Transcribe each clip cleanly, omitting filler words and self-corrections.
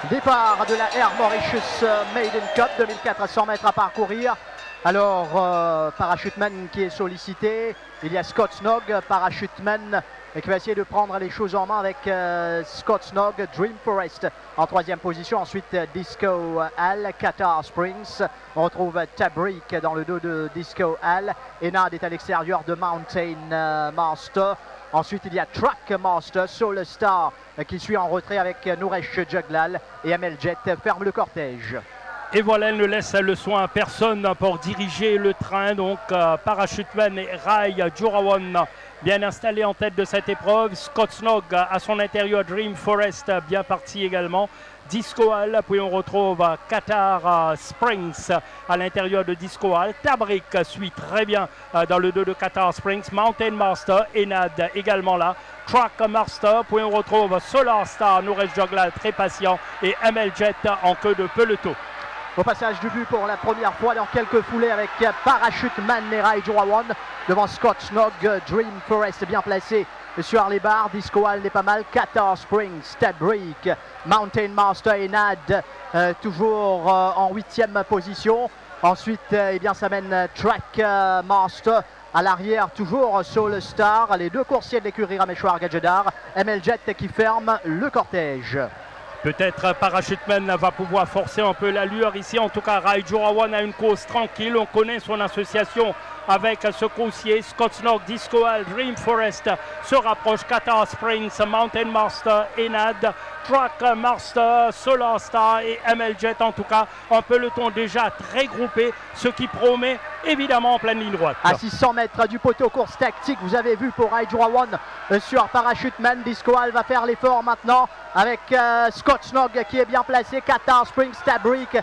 Départ de la Air Mauritius Maiden Cup 2004 à 100 mètres à parcourir. Alors, parachuteman qui est sollicité. Il y a Scott Snog, parachuteman qui va essayer de prendre les choses en main avec Scott Snog, Dream Forest en troisième position. Ensuite, Disco Al, Qatar Springs. On retrouve Tabrik dans le dos de Disco Al. Enad est à l'extérieur de Mountain Master. Ensuite, il y a Track Master, Soul Star qui suit en retrait avec Nouresh Juglal et Amel Jet ferme le cortège. Et voilà, elle ne laisse le soin à personne pour diriger le train. Donc, parachuteman et Rai Jurawan bien installé en tête de cette épreuve. Scott Snog à son intérieur, Dream Forest bien parti également. Disco Al, puis on retrouve Qatar Springs à l'intérieur de Disco Al. Tabrik suit très bien dans le dos de Qatar Springs. Mountain Master, Enad également là. Track Master, puis on retrouve Solar Star, Nouresh Juglal très patient et Amel Jet en queue de peloton. Au passage du but pour la première fois dans quelques foulées avec parachuteman Nerai Jurawan devant Scott Snog, Dream Forest bien placé sur les barres. Disco Al n'est pas mal, Qatar Springs, Tabrik, Mountain Master et Nad toujours en 8e position. Ensuite, eh bien, ça mène Track Master. À l'arrière, toujours Soul Star, les deux coursiers de l'écurie Rameshwar Gadjedar. Amel Jet qui ferme le cortège. Peut-être parachuteman va pouvoir forcer un peu l'allure ici. En tout cas, Rai Jurawan a une course tranquille. On connaît son association avec ce coursier. Scott Snog, Disco Al, Dream Forest se rapproche. Qatar Springs, Mountain Master, Enad, Track Master, Solar Star et Amel Jet. En tout cas, un peloton déjà très groupé, ce qui promet évidemment en pleine ligne droite. À 600 mètres du poteau, course tactique. Vous avez vu pour Rai Jurawan sur parachuteman. Disco Al va faire l'effort maintenant avec Scott Snog qui est bien placé. Qatar Springs, Tabrik,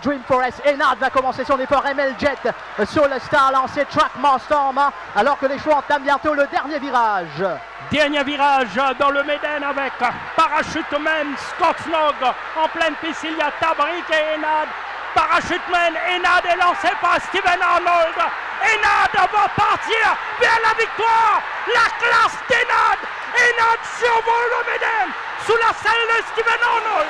Dream Forest. Enad va commencer son effort. Amel Jet, Soul Star lancé. Track Master en main alors que les chevaux entament bientôt le dernier virage. Dernier virage dans le Maiden avec parachuteman Scott Snog en pleine piste. Il y a Tabrik et Enad. Parachuteman, Enad est lancé par Steven Arnold. Enad va partir vers la victoire. La classe d'Enad. Enad survole le Maiden sous la selle de Steven Arnold.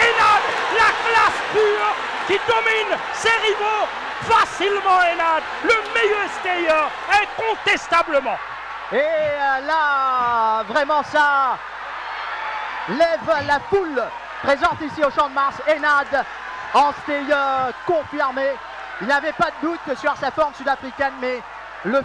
Enad, la classe pure qui domine ses rivaux facilement. Enad, le meilleur stayer incontestablement. Et là, vraiment ça lève la foule présente ici au Champ de Mars. Enad en stayer confirmé. Il n'y avait pas de doute sur sa forme sud-africaine, mais le